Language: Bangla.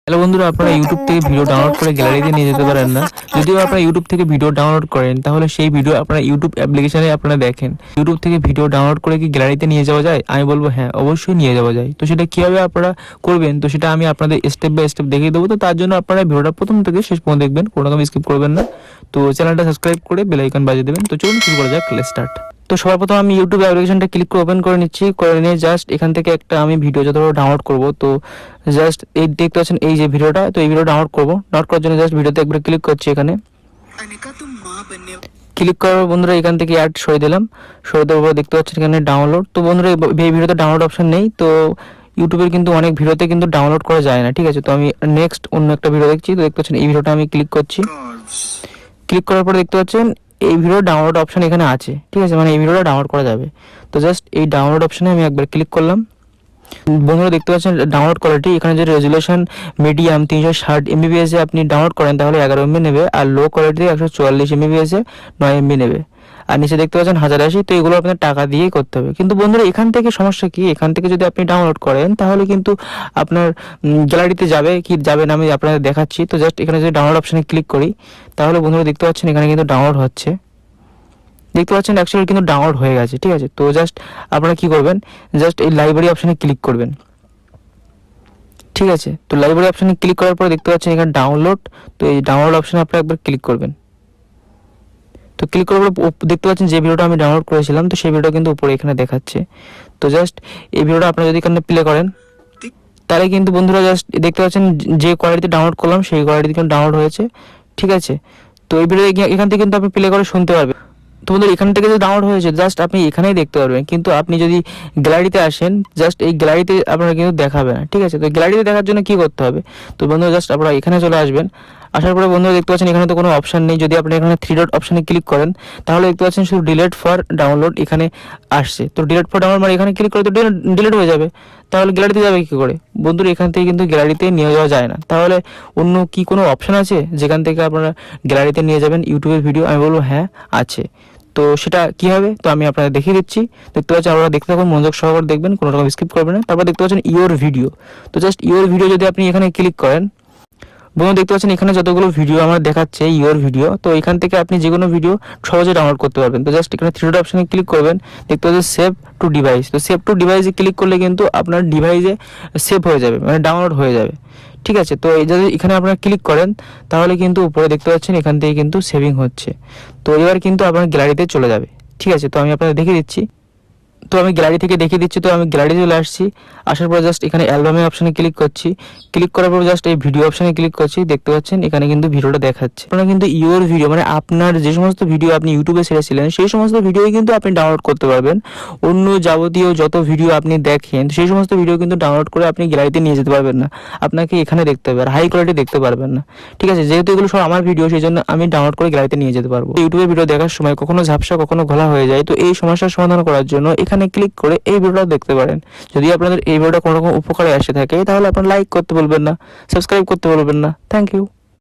হ্যালো বন্ধুরা, আপনারা ইউটিউব থেকে ভিডিও ডাউনলোড করে গ্যালারিতে নিয়ে যেতে পারেন না। যদিও আপনারা ইউটিউব থেকে ভিডিও ডাউনলোড করেন, তাহলে সেই ভিডিও আপনারা ইউটিউব অ্যাপ্লিকেশনে আপনারা দেখেন। ইউটিউব থেকে ভিডিও ডাউনলোড করে কি গ্যালারিতে নিয়ে যাওয়া যায়? আমি বলবো হ্যাঁ, অবশ্যই নিয়ে যাওয়া যায়। তো সেটা কীভাবে আপনারা করবেন, তো সেটা আমি আপনাদের স্টেপ বাই স্টেপ দেখিয়ে দেবো। তো তার জন্য আপনারা ভিডিওটা প্রথম থেকে শেষ পর্যন্ত দেখবেন, কোনো রকম স্কিপ করবেন না। তো চ্যানেলটা সাবস্ক্রাইব করে বেল আইকন বাজিয়ে দেবেন। তো চলুন শুরু করা যাক, লেটস স্টার্ট। তো সবার প্রথম আমি ইউটিউব অ্যাপ্লিকেশনটা ক্লিক করে ওপেন করে নিচ্ছি। করে নিয়ে জাস্ট এখান থেকে একটা আমি ভিডিও যত ডাউনলোড করব, তো জাস্ট এই দেখতে পাচ্ছেন এই যে ভিডিওটা, তো এই ভিডিও ডাউনলোড করব। ডাউনলোড করার জন্য জাস্ট ভিডিওতে একবার ক্লিক করছি। এখানে ক্লিক করার বন্ধুরা এখান থেকে অ্যাড সরিয়ে দিলাম। সরিয়ে দেওয়ার পর দেখতে পাচ্ছেন এখানে ডাউনলোড। তো বন্ধুরা এই ভিডিওতে ডাউনলোড অপশন নেই, তো ইউটিউবের কিন্তু অনেক ভিডিওতে কিন্তু ডাউনলোড করা যায় না, ঠিক আছে। তো আমি নেক্সট অন্য একটা ভিডিও দেখছি। তো দেখতে পাচ্ছেন এই ভিডিওটা আমি ক্লিক করছি। ক্লিক করার পর দেখতে পাচ্ছেন এই ভিডিও ডাউনলোড অপশন এখানে আছে, ঠিক আছে, মানে এই ভিডিওটা ডাউনলোড করা যাবে। তো জাস্ট এই ডাউনলোড অপশনে আমি একবার ক্লিক করলাম। বন্ধুরা দেখতে পাচ্ছেন ডাউনলোড কোয়ালিটি এখানে যে রেজুলেশন মিডিয়াম 360 MBPS এ আপনি ডাউনলোড করেন তাহলে 11 MB নেবে, আর লো কোয়ালিটি 144 MBPS এ 9 MB নেবে। আর নিচে দেখতে পাচ্ছেন 1080। তো এগুলো আপনার টাকা দিয়েই করতে হবে। কিন্তু বন্ধুরা এখান থেকে সমস্যা কি, এখান থেকে যদি আপনি ডাউনলোড করেন তাহলে কিন্তু আপনার গ্যালারিতে যাবে কি যাবে না আমি আপনাদের দেখাচ্ছি। তো জাস্ট এখানে যদি ডাউনলোড অপশনে ক্লিক করি তাহলে বন্ধুরা দেখতে পাচ্ছেন এখানে কিন্তু ডাউনলোড হচ্ছে। দেখতে পাচ্ছেন অ্যাকচুয়ালি কিন্তু ডাউনলোড হয়ে গেছে, ঠিক আছে। তো জাস্ট আপনারা কি করবেন, জাস্ট এই লাইব্রেরি অপশনে ক্লিক করবেন, ঠিক আছে। তো লাইব্রেরি অপশনে ক্লিক করার পরে দেখতে পাচ্ছেন এখানে ডাউনলোড। তো এই ডাউনলোড অপশনে আপনারা একবার ক্লিক করবেন। তো ক্লিক করার পর দেখতে পাচ্ছেন যে ভিডিওটা আমি ডাউনলোড করেছিলাম, তো সেই ভিডিওটা কিন্তু উপরে এখানে দেখাচ্ছে। তো জাস্ট এই ভিডিওটা আপনারা যদি এখানে প্লে করেন তাহলে কিন্তু বন্ধুরা জাস্ট দেখতে পাচ্ছেন যে কোয়ালিটিতে ডাউনলোড করলাম সেই কোয়ালিটিতে কিন্তু ডাউনলোড হয়েছে, ঠিক আছে। তো এই ভিডিও এখান থেকে কিন্তু আপনি প্লে করে শুনতে পারবেন। তো বন্ধুরা এখান থেকে যে ডাউনলোড হয়েছে জাস্ট আপনি এখানেই দেখতে পারবেন, কিন্তু আপনি যদি গ্যালারিতে আসেন জাস্ট এই গ্যালারিতে আপনারা কিন্তু দেখাবে না, ঠিক আছে। তো গ্যালারিতে দেখার জন্য কি করতে হবে, তো বন্ধুরা জাস্ট আপনারা এখানে চলে আসবেন। আসার পরে বন্ধুরা দেখতে পাচ্ছেন এখানে তো কোনো অপশন নেই। যদি আপনি এখানে 3 ডট অপশনে ক্লিক করেন তাহলে দেখতে পাচ্ছেন শুধু ডিলিট ফর ডাউনলোড এখানে আসছে। তো ডিলিট ফর ডাউনলোড মানে এখানে ক্লিক করে তো ডিলিট হয়ে যাবে। তাহলে গ্যালারিতে যাবে কী করে বন্ধুরা? এখান থেকে কিন্তু গ্যালারিতে নিয়ে যাওয়া যায় না। তাহলে অন্য কি কোনো অপশন আছে যেখান থেকে আপনারা গ্যালারিতে নিয়ে যাবেন ইউটিউবের ভিডিও? আমি বলবো হ্যাঁ আছে। তো সেটা কী হবে, তো আমি আপনাদের দেখিয়ে দিচ্ছি। দেখতে পাচ্ছেন আপনারা দেখতে থাকুন, মনোযোগ সহকারে দেখবেন, কোনো রকম স্কিপ করবেন না। তারপর দেখতে পাচ্ছেন ইওর ভিডিও। তো জাস্ট ইওর ভিডিও যদি আপনি এখানে ক্লিক করেন, বন্ধু দেখতে পাচ্ছেন এখানে যতগুলো ভিডিও আমার দেখাচ্ছে ইওর ভিডিও, তো এখান থেকে আপনি যে কোনো ভিডিও সহজে ডাউনলোড করতে পারবেন। তো জাস্ট এখানে 3 ডট অপশনে ক্লিক করবেন। দেখতে পাচ্ছেন সেভ টু ডিভাইস। তো সেভ টু ডিভাইসে ক্লিক করলে কিন্তু আপনার ডিভাইসে সেভ হয়ে যাবে, মানে ডাউনলোড হয়ে যাবে, ঠিক আছে। তো এই যদি এখানে আপনারা ক্লিক করেন তাহলে কিন্তু উপরে দেখতে পাচ্ছেন এখান থেকে কিন্তু সেভিং হচ্ছে। তো এবার কিন্তু আপনার গ্যালারিতে চলে যাবে, ঠিক আছে। তো আমি আপনাদের দেখিয়ে দিচ্ছি। তো আমি গ্যালারি থেকে দেখিয়ে দিচ্ছি। তো আমি গ্যালারি চলে আসছি। আসার পর জাস্ট এখানে অ্যালবামের অপশনে ক্লিক করছি। ক্লিক করার পর জাস্ট এই ভিডিও অপশনে ক্লিক করছি। দেখতে পাচ্ছেন এখানে কিন্তু ভিডিওটা দেখাচ্ছে। আপনারা কিন্তু ইওর ভিডিও মানে আপনার যে সমস্ত ভিডিও আপনি ইউটিউবে ছেড়েছিলেন সেই সমস্ত ভিডিওই কিন্তু আপনি ডাউনলোড করতে পারবেন। অন্য যাবতীয় যত ভিডিও আপনি দেখেন সেই সমস্ত ভিডিও কিন্তু ডাউনলোড করে আপনি গ্যালারিতে নিয়ে যেতে পারবেন না। আপনাকে এখানে দেখতে হবে, আর হাই কোয়ালিটি দেখতে পারবেন না, ঠিক আছে। যেহেতু এগুলো সব আমার ভিডিও সেই জন্য আমি ডাউনলোড করে গ্যালারিতে নিয়ে যেতে পারবো। ইউটিউবের ভিডিও দেখার সময় কখনো ঝাপসা কখনো ঘোলা হয়ে যায়। তো এই সমস্যার সমাধান করার জন্য এখানে ক্লিক করে এই ভিডিওটা দেখতে পারেন। যদি আপনাদের এই ভিডিওটা কোনো রকম উপকারে আসে থাকে তাহলে আপনারা লাইক করতে বলবেন না, সাবস্ক্রাইব করতে বলবেন না। Thank you.